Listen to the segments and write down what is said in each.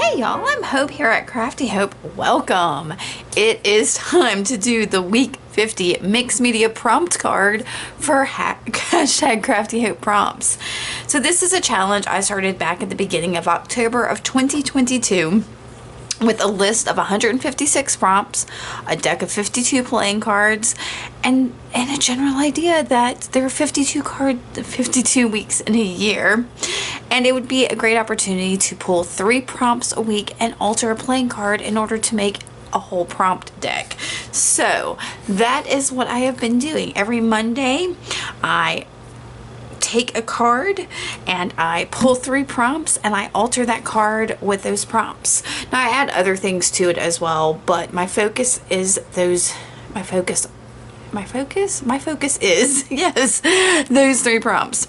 Hey y'all, I'm Hope here at Crafty Hope. Welcome. It is time to do the week 50 mixed media prompt card for hashtag Crafty Hope prompts. So this is a challenge I started back at the beginning of October of 2022 with a list of 156 prompts, a deck of 52 playing cards, and a general idea that there are 52 weeks in a year. And it would be a great opportunity to pull 3 prompts a week and alter a playing card in order to make a whole prompt deck. So that is what I have been doing. Every Monday, I take a card and I pull 3 prompts and I alter that card with those prompts. Now I add other things to it as well, but my focus is my focus is yes, those 3 prompts.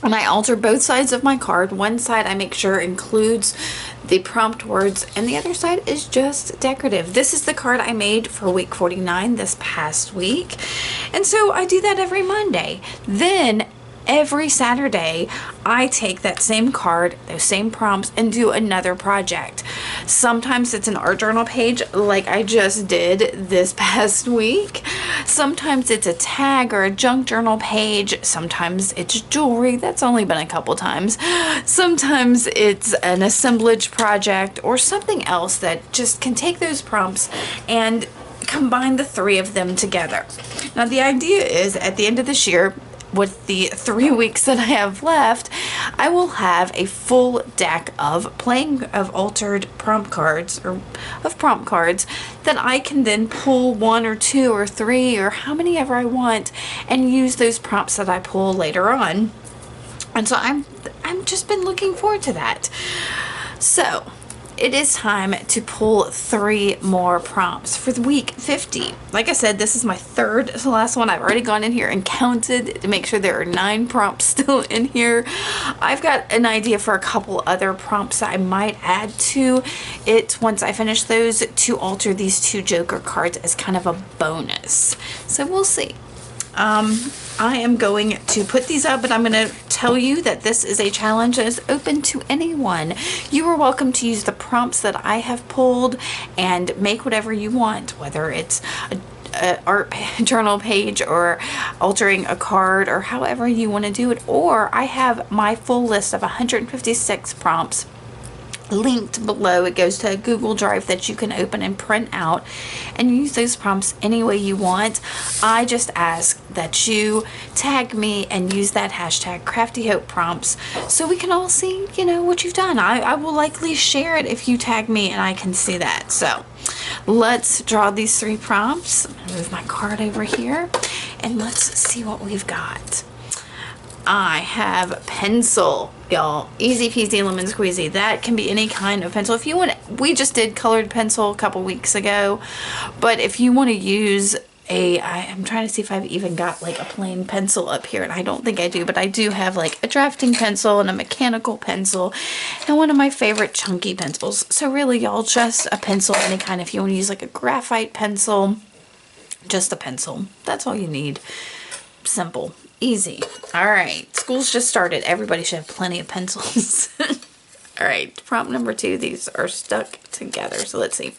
And I alter both sides of my card. One side I make sure includes the prompt words and the other side is just decorative. This is the card I made for week 49 this past week. And so I do that every Monday. Then every Saturday, I take that same card, those same prompts, and do another project. Sometimes it's an art journal page like I just did this past week. Sometimes it's a tag or a junk journal page. Sometimes it's jewelry. That's only been a couple times. Sometimes it's an assemblage project or something else that just can take those prompts and combine the 3 of them together. Now the idea is at the end of this year, with the 3 weeks that I have left, I will have a full deck of altered prompt cards or of prompt cards that I can then pull 1 or 2 or 3 or how many ever I want and use those prompts that I pull later on. And so I'm just been looking forward to that. So it is time to pull 3 more prompts for the week 50. Like I said, this is my third to last one. I've already gone in here and counted to make sure there are 9 prompts still in here. I've got an idea for a couple other prompts that I might add to it once I finish those to alter these 2 Joker cards as kind of a bonus. So we'll see. I am going to put these up, but I'm going to tell you that this is a challenge that is open to anyone. You are welcome to use the prompts that I have pulled and make whatever you want, whether it's a art journal page or altering a card or however you want to do it. Or I have my full list of 156 prompts linked below. It goes to a Google Drive that you can open and print out and use those prompts any way you want. I just ask that you tag me and use that hashtag Crafty Hope prompts so we can all see, what you've done. I will likely share it if you tag me and I can see that. So let's draw these 3 prompts. I'm gonna move my card over here and let's see what we've got. I have pencil, y'all. Easy peasy lemon squeezy. That can be any kind of pencil. If you want, we just did colored pencil a couple weeks ago, but if you want to use I'm trying to see if I've even got like a plain pencil up here, and I don't think I do, but I do have like a drafting pencil and a mechanical pencil and one of my favorite chunky pencils. So really, y'all, just a pencil, any kind. If you want to use like a graphite pencil, just a pencil. That's all you need. Simple. Easy. All right. School's just started. Everybody should have plenty of pencils. All right. Prompt number 2. These are stuck together. So let's see.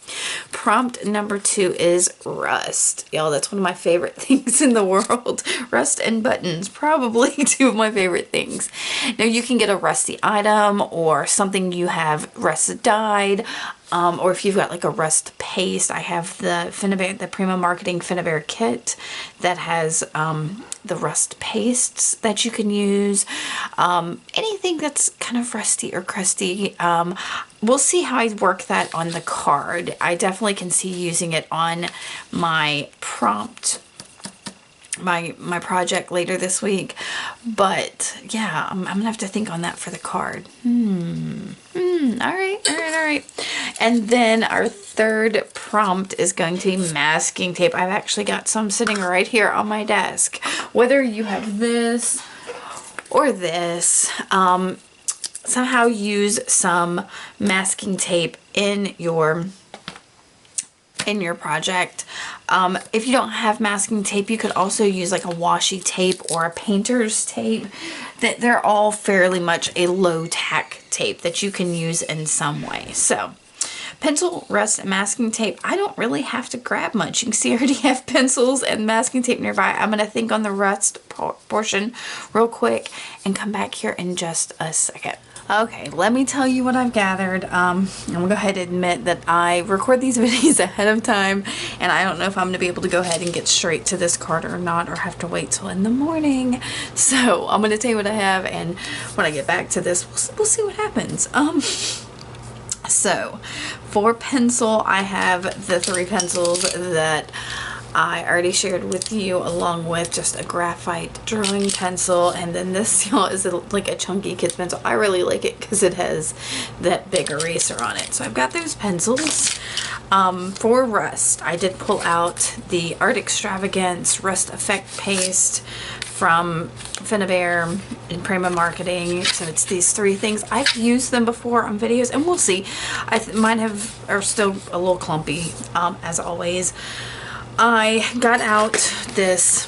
Prompt number 2 is rust. Y'all, that's one of my favorite things in the world. Rust and buttons. Probably 2 of my favorite things. Now you can get a rusty item or something you have rust dyed. Or if you've got like a rust paste, I have the Prima Marketing Finnabair kit that has the rust pastes that you can use. Anything that's kind of rusty or crusty. We'll see how I work that on the card. I definitely can see using it on my prompt, my project later this week. But yeah, I'm gonna have to think on that for the card. All right. And then our third prompt is going to be masking tape. I've actually got some sitting right here on my desk. Whether you have this or this, somehow use some masking tape in your in your project. If you don't have masking tape, you could also use like a washi tape or a painter's tape. That they're all fairly much a low tack tape that you can use in some way. So pencil, rust, and masking tape. I don't really have to grab much. You can see I already have pencils and masking tape nearby. I'm going to think on the rust portion real quick and come back here in just a second. Okay, let me tell you what I've gathered. I'm going to go ahead and admit that I record these videos ahead of time, and I don't know if I'm going to be able to go ahead and get straight to this card or not, or have to wait till in the morning. So I'm going to tell you what I have, and when I get back to this, we'll see what happens. So for pencil, I have the 3 pencils that I already shared with you, along with just a graphite drawing pencil, and then this, y'all, is like a chunky kid's pencil. I really like it because it has that big eraser on it. So I've got those pencils. For rust, I did pull out the Art Extravagance Rust Effect Paste from Finnabair and Prima Marketing. So it's these 3 things. I've used them before on videos, and we'll see. Mine are still a little clumpy, as always. I got out this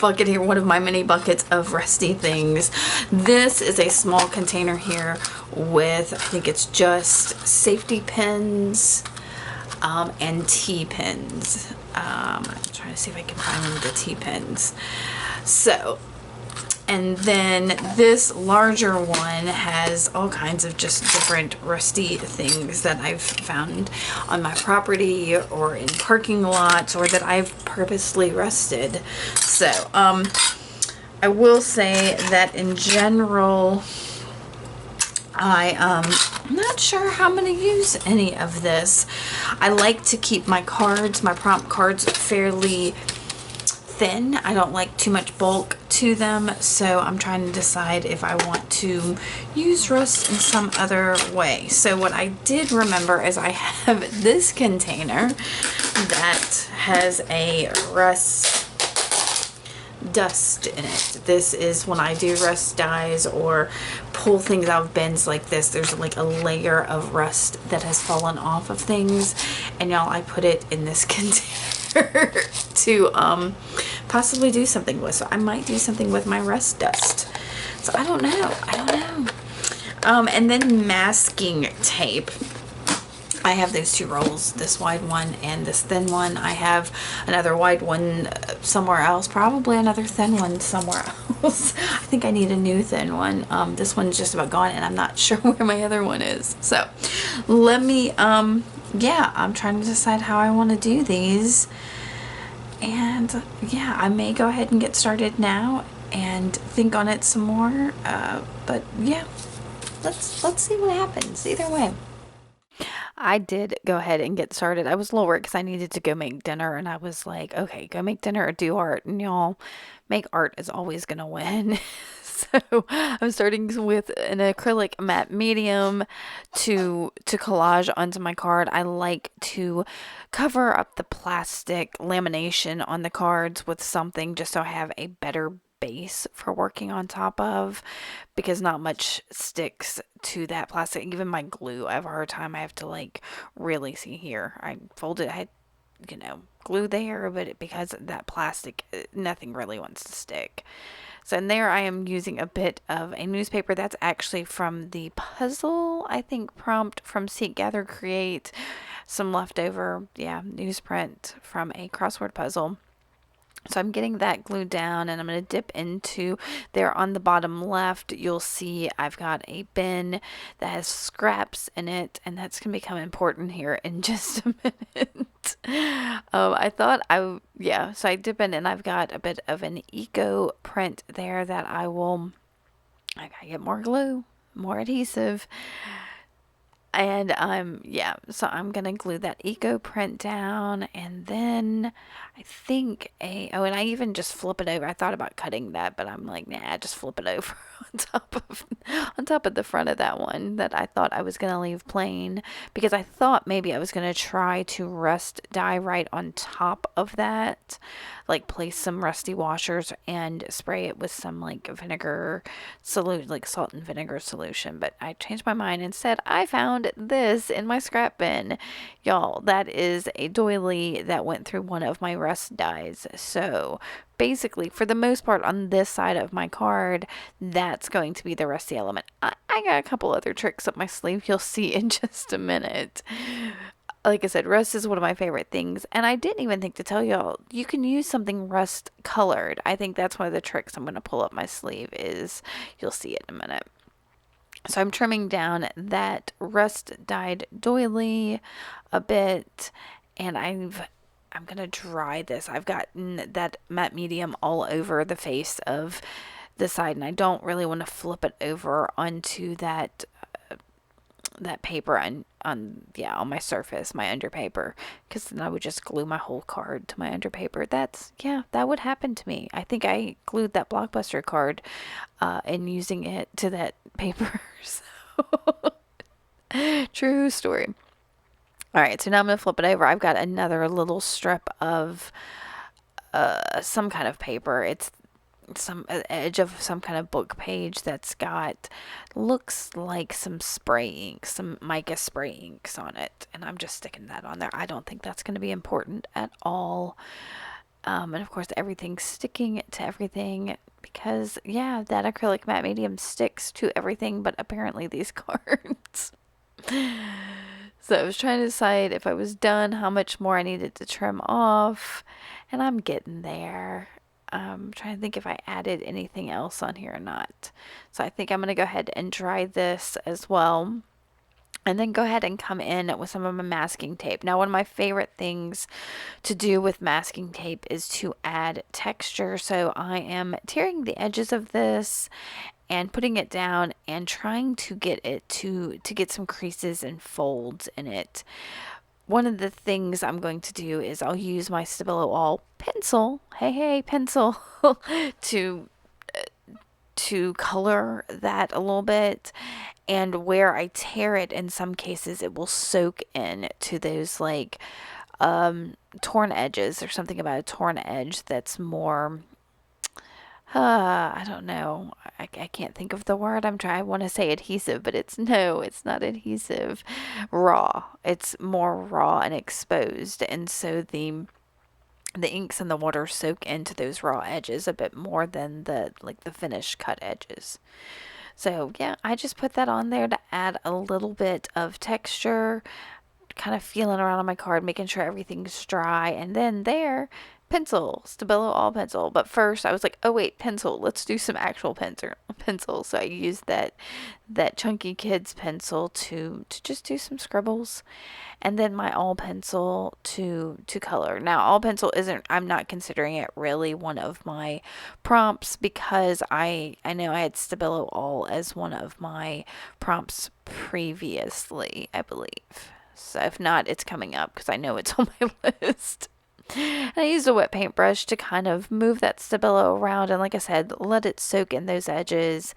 bucket here, one of my mini buckets of rusty things. This is a small container here with, I think it's just safety pins and T-pins. I'm trying to see if I can find the T-pins. So, and then this larger one has all kinds of just different rusty things that I've found on my property or in parking lots, or that I've purposely rusted. So, I will say that in general, I'm not sure how I'm going to use any of this. I like to keep my cards, my prompt cards, fairly thin. I don't like too much bulk to them, so I'm trying to decide if I want to use rust in some other way. So what I did remember is I have this container that has a rust dust in it. This is when I do rust dyes or pull things out of bins like this. There's like a layer of rust that has fallen off of things, and y'all, I put it in this container to possibly do something with. So I might do something with my rust dust. So I don't know. And then masking tape. I have those 2 rolls, this wide one and this thin one. I have another wide one somewhere else, probably another thin one somewhere else. I think I need a new thin one. This one's just about gone, and I'm not sure where my other one is. So let me, yeah, I'm trying to decide how I want to do these. And yeah, I may go ahead and get started now and think on it some more. But yeah, let's see what happens either way. I did go ahead and get started. I was a little worried because I needed to go make dinner, and I was like, okay, go make dinner or do art. And y'all, make art is always gonna win. So I'm starting with an acrylic matte medium to collage onto my card. I like to cover up the plastic lamination on the cards with something just so I have a better base for working on top of, because not much sticks to that plastic. Even my glue, I have a hard time. I have to like really see here. I folded, I had, glue there, but because of that plastic, nothing really wants to stick. So in there I am using a bit of a newspaper that's actually from the puzzle, I think, prompt from Seek, Gather, Create. Some leftover, newsprint from a crossword puzzle. So I'm getting that glued down, and I'm going to dip into there on the bottom left. You'll see I've got a bin that has scraps in it, and that's going to become important here in just a minute. I thought so I dip in, and I've got a bit of an eco print there that I gotta get more glue, more adhesive. And so I'm gonna glue that eco print down, and then I think and I even just flip it over. I thought about cutting that, but I'm like, nah, just flip it over on top of the front of that one that I thought I was gonna leave plain, because I thought maybe I was gonna try to rust dye right on top of that, like place some rusty washers and spray it with some like vinegar solution, like salt and vinegar solution. But I changed my mind. Instead, I found found this in my scrap bin. Y'all, that is a doily that went through one of my rust dyes. So basically, for the most part on this side of my card, that's going to be the rusty element. I got a couple other tricks up my sleeve you'll see in just a minute. Like I said, rust is one of my favorite things. And I didn't even think to tell y'all, you can use something rust colored. I think that's one of the tricks I'm going to pull up my sleeve is, you'll see it in a minute. So I'm trimming down that rust dyed doily a bit, and I'm going to dry this. I've gotten that matte medium all over the face of the side, and I don't really want to flip it over onto that paper on my surface, my underpaper, because then I would just glue my whole card to my underpaper. That would happen to me. I think I glued that Blockbuster card and using it to that paper. So true story. All right, so now I'm gonna flip it over. I've got another little strip of some kind of paper. It's some edge of some kind of book page that's looks like some spray ink, some mica spray inks on it, and I'm just sticking that on there. I don't think that's going to be important at all. And of course everything's sticking to everything because that acrylic matte medium sticks to everything but apparently these cards. So I was trying to decide if I was done, how much more I needed to trim off, and I'm getting there. I'm trying to think if I added anything else on here or not. So I think I'm going to go ahead and dry this as well. And then go ahead and come in with some of my masking tape. Now, one of my favorite things to do with masking tape is to add texture. So I am tearing the edges of this and putting it down and trying to get it to get some creases and folds in it. One of the things I'm going to do is I'll use my Stabilo All pencil, pencil, to color that a little bit. And where I tear it, in some cases, it will soak in to those like torn edges. There's something about a torn edge that's more, I don't know. I can't think of the word I want to say adhesive, but it's not adhesive. Raw. It's more raw and exposed. And so the inks and the water soak into those raw edges a bit more than the finished cut edges. So I just put that on there to add a little bit of texture, kind of feeling around on my card, making sure everything's dry, and then pencil, Stabilo All pencil. But first I was like, oh wait, pencil, let's do some actual pencil. So I used that Chunky Kids pencil to just do some scribbles, and then my All pencil to color. Now All pencil I'm not considering it really one of my prompts because I know I had Stabilo All as one of my prompts previously, I believe. So if not, it's coming up because I know it's on my list. And I used a wet paintbrush to kind of move that Stabilo around and, like I said, let it soak in those edges.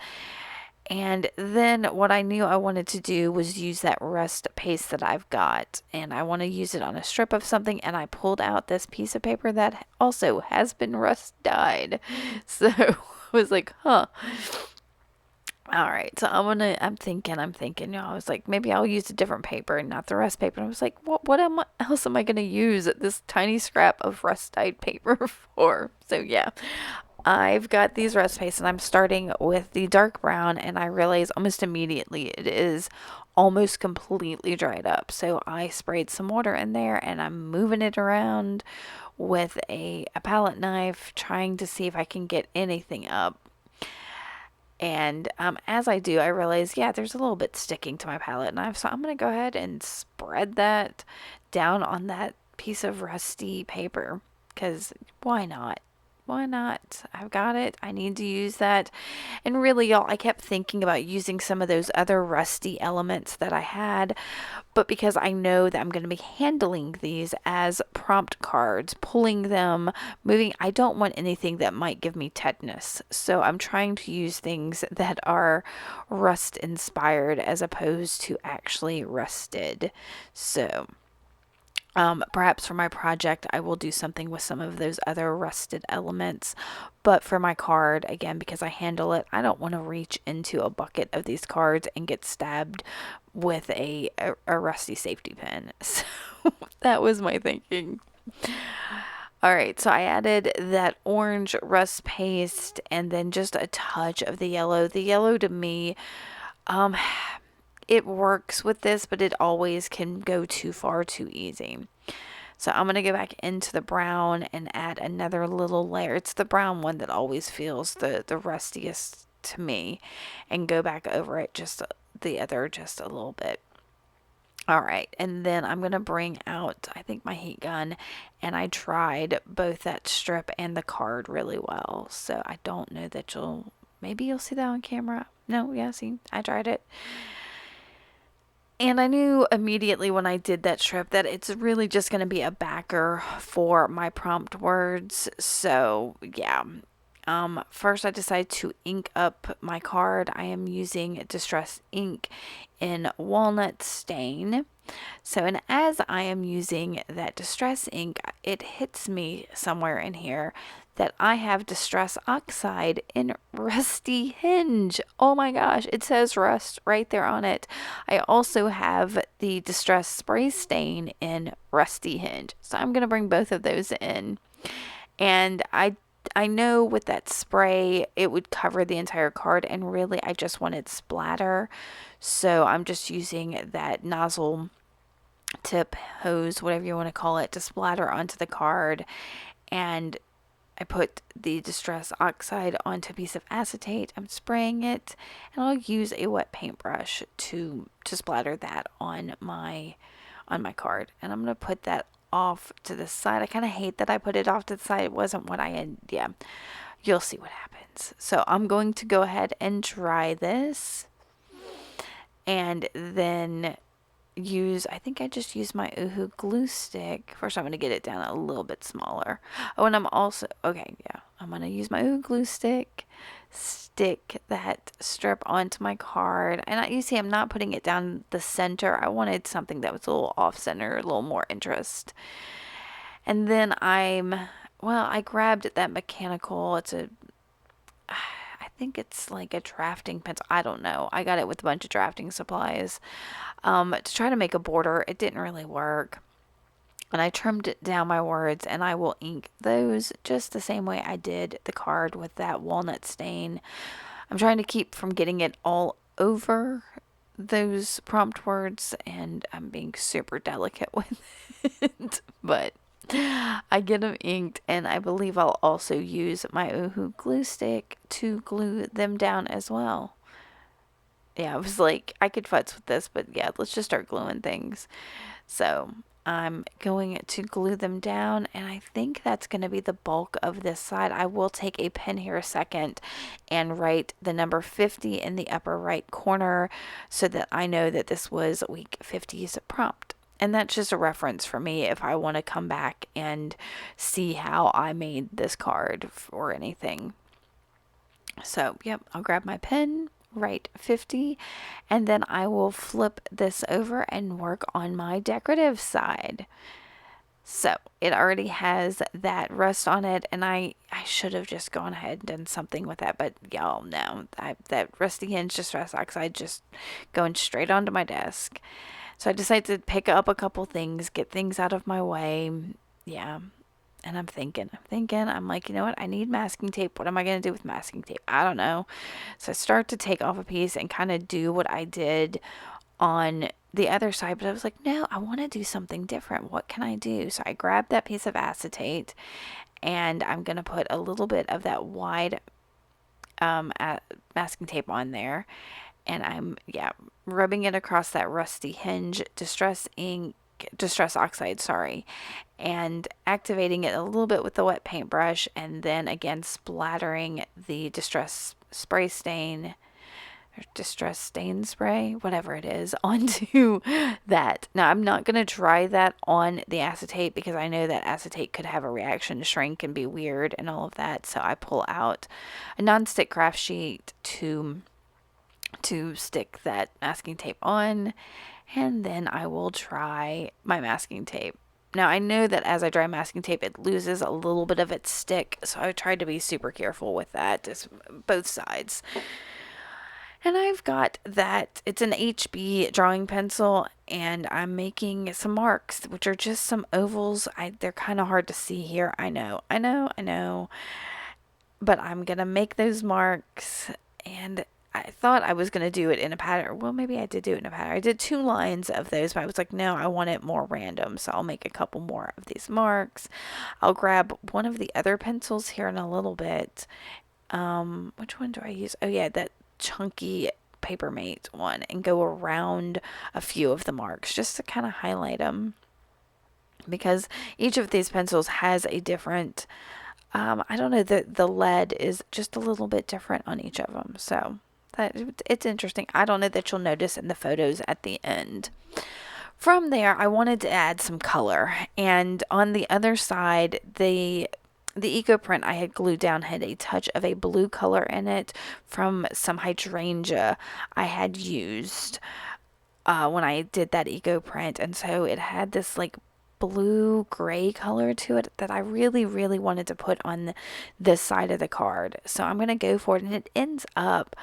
And then what I knew I wanted to do was use that rust paste that I've got, and I want to use it on a strip of something, and I pulled out this piece of paper that also has been rust dyed. So I was like, all right, so I'm thinking, I was like, maybe I'll use a different paper and not the rust paper. And I was like, what else am I going to use this tiny scrap of rust dyed paper for? So I've got these rust pastes, and I'm starting with the dark brown, and I realize almost immediately it is almost completely dried up. So I sprayed some water in there, and I'm moving it around with a palette knife, trying to see if I can get anything up. And as I do, I realize, there's a little bit sticking to my palette knife. So I'm going to go ahead and spread that down on that piece of rusty paper. Because why not? Why not? I've got it. I need to use that. And really, y'all, I kept thinking about using some of those other rusty elements that I had. But because I know that I'm going to be handling these as prompt cards, pulling them, moving, I don't want anything that might give me tetanus. So I'm trying to use things that are rust inspired as opposed to actually rusted. So Perhaps for my project, I will do something with some of those other rusted elements. But for my card, again, because I handle it, I don't want to reach into a bucket of these cards and get stabbed with a rusty safety pin. So that was my thinking. All right, so I added that orange rust paste and then just a touch of the yellow. The yellow to me, um, it works with this, but it always can go too far too easy. So I'm going to go back into the brown and add another little layer. It's the brown one that always feels the rustiest to me, and go back over it just a little bit. All right, and then I'm going to bring out, I think, my heat gun, and I tried both that strip and the card really well. So I don't know that maybe you'll see that on camera. No, yeah, see, I tried it. And I knew immediately when I did that strip that it's really just going to be a backer for my prompt words. So yeah. First I decided to ink up my card. I am using Distress ink in Walnut Stain. So, and as I am using that Distress ink, it hits me somewhere in here that I have Distress Oxide in Rusty Hinge. Oh my gosh, it says Rust right there on it. I also have the Distress Spray Stain in Rusty Hinge. So I'm going to bring both of those in. And I know with that spray, it would cover the entire card, and really I just wanted splatter. So I'm just using that nozzle tip hose, whatever you want to call it, to splatter onto the card. And I put the Distress Oxide onto a piece of acetate. I'm spraying it, and I'll use a wet paintbrush to splatter that on my card. And I'm going to put that off to the side. I kind of hate that I put it off to the side. It wasn't what I had. Yeah, you'll see what happens. So I'm going to go ahead and try this, and then I think I just used my Uhu glue stick. First, I'm going to get it down a little bit smaller. Oh, and I'm going to use my Uhu glue stick, stick that strip onto my card. And you see, I'm not putting it down the center. I wanted something that was a little off center, a little more interest. And then I grabbed that mechanical, I think it's like a drafting pencil. I don't know. I got it with a bunch of drafting supplies to try to make a border. It didn't really work. And I trimmed it down my words, and I will ink those just the same way I did the card with that walnut stain. I'm trying to keep from getting it all over those prompt words, and I'm being super delicate with it. But I get them inked, and I believe I'll also use my Uhu glue stick to glue them down as well. Yeah, I was like, I could futz with this, but yeah, let's just start gluing things. So I'm going to glue them down, and I think that's going to be the bulk of this side. I will take a pen here a second and write the number 50 in the upper right corner so that I know that this was week 50's prompt. And that's just a reference for me if I want to come back and see how I made this card or anything. So, yep, I'll grab my pen, write 50, and then I will flip this over and work on my decorative side. So it already has that rust on it, and I should have just gone ahead and done something with that, but y'all know that Rusty Hinge Distress Oxide just going straight onto my desk. So I decided to pick up a couple things, get things out of my way. Yeah. And I'm thinking, I'm like, you know what? I need masking tape. What am I going to do with masking tape? I don't know. So I start to take off a piece and kind of do what I did on the other side. But I was like, no, I want to do something different. What can I do? So I grabbed that piece of acetate, and I'm going to put a little bit of that wide masking tape on there. And I'm, rubbing it across that Rusty Hinge Distress Oxide, and activating it a little bit with the wet paintbrush, and then again splattering the Distress Spray Stain, or Distress Stain Spray, whatever it is, onto that. Now, I'm not going to try that on the acetate because I know that acetate could have a reaction to shrink and be weird and all of that, so I pull out a non-stick craft sheet to stick that masking tape on, and then I will try my masking tape. Now, I know that as I dry masking tape, it loses a little bit of its stick, so I tried to be super careful with that, just both sides. And I've got that, it's an HB drawing pencil, and I'm making some marks, which are just some ovals. They're kind of hard to see here. I know. But I'm going to make those marks, and I thought I was going to do it in a pattern. Well, maybe I did do it in a pattern. I did 2 lines of those, but I was like, no, I want it more random. So I'll make a couple more of these marks. I'll grab one of the other pencils here in a little bit. Which one do I use? Oh yeah, that chunky Papermate one, and go around a few of the marks just to kind of highlight them, because each of these pencils has a different I don't know, the lead is just a little bit different on each of them, so it's interesting. I don't know that you'll notice in the photos at the end. From there, I wanted to add some color, and on the other side, the eco print I had glued down had a touch of a blue color in it from some hydrangea I had used when I did that eco print, and so it had this like blue gray color to it that I really wanted to put on this side of the card. So I'm gonna go for it, and it ends up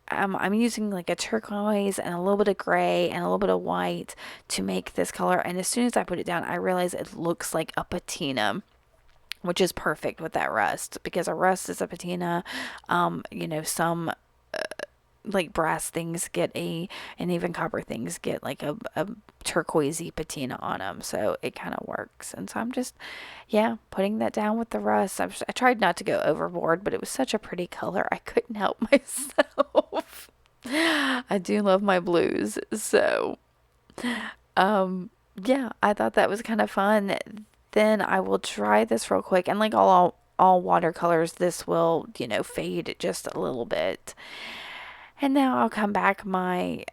I'm using like a turquoise and a little bit of gray and a little bit of white to make this color, and as soon as I put it down, I realize it looks like a patina, which is perfect with that rust, because a rust is a patina. Some like brass things get and even copper things get like a turquoisey patina on them, so it kind of works. And so I'm just putting that down with the rust. I tried not to go overboard, but it was such a pretty color I couldn't help myself. I do love my blues, so I thought that was kind of fun. Then I will try this real quick, and like all watercolors, this will fade just a little bit. And now I'll come back. My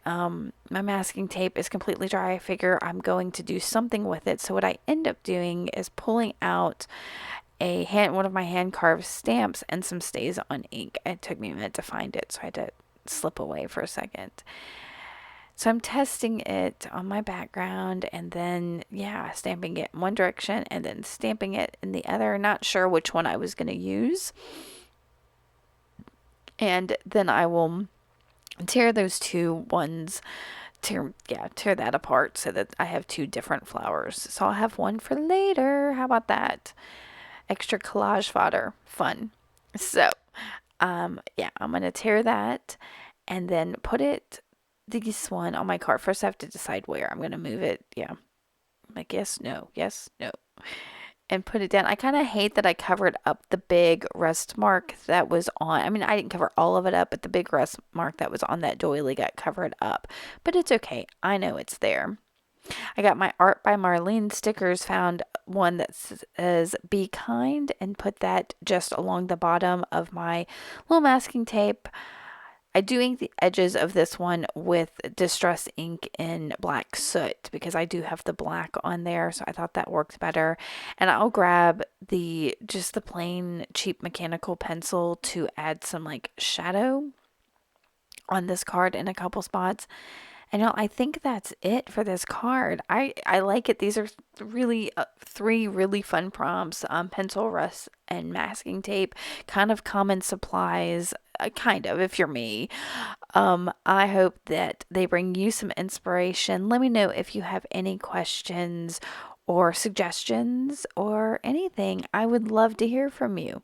masking tape is completely dry. I figure I'm going to do something with it. So what I end up doing is pulling out one of my hand carved stamps and some Stays On ink. It took me a minute to find it, so I had to slip away for a second. So I'm testing it on my background, and then stamping it in one direction and then stamping it in the other. Not sure which one I was going to use. And then I will tear those two ones, tear that apart so that I have 2 different flowers. So I'll have one for later. How about that? Extra collage fodder. Fun. So, I'm going to tear that and then put this one on my card. First I have to decide where I'm going to move it. Like yes, no, and put it down. I kind of hate that I covered up the big rust mark that was on. I mean, I didn't cover all of it up, but the big rust mark that was on that doily got covered up. But it's okay. I know it's there. I got my Art by Marlene stickers, found one that says Be Kind, and put that just along the bottom of my little masking tape. I'm doing the edges of this one with Distress ink in Black Soot, because I do have the black on there, so I thought that worked better. And I'll grab just the plain cheap mechanical pencil to add some like shadow on this card in a couple spots. And I think that's it for this card. I like it. These are really 3 really fun prompts. Pencil, rust, and masking tape. Kind of common supplies, kind of, if you're me. I hope that they bring you some inspiration. Let me know if you have any questions or suggestions or anything. I would love to hear from you. All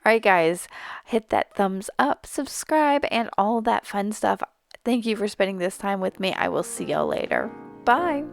right, guys, hit that thumbs up, subscribe, and all that fun stuff. Thank you for spending this time with me. I will see y'all later. Bye.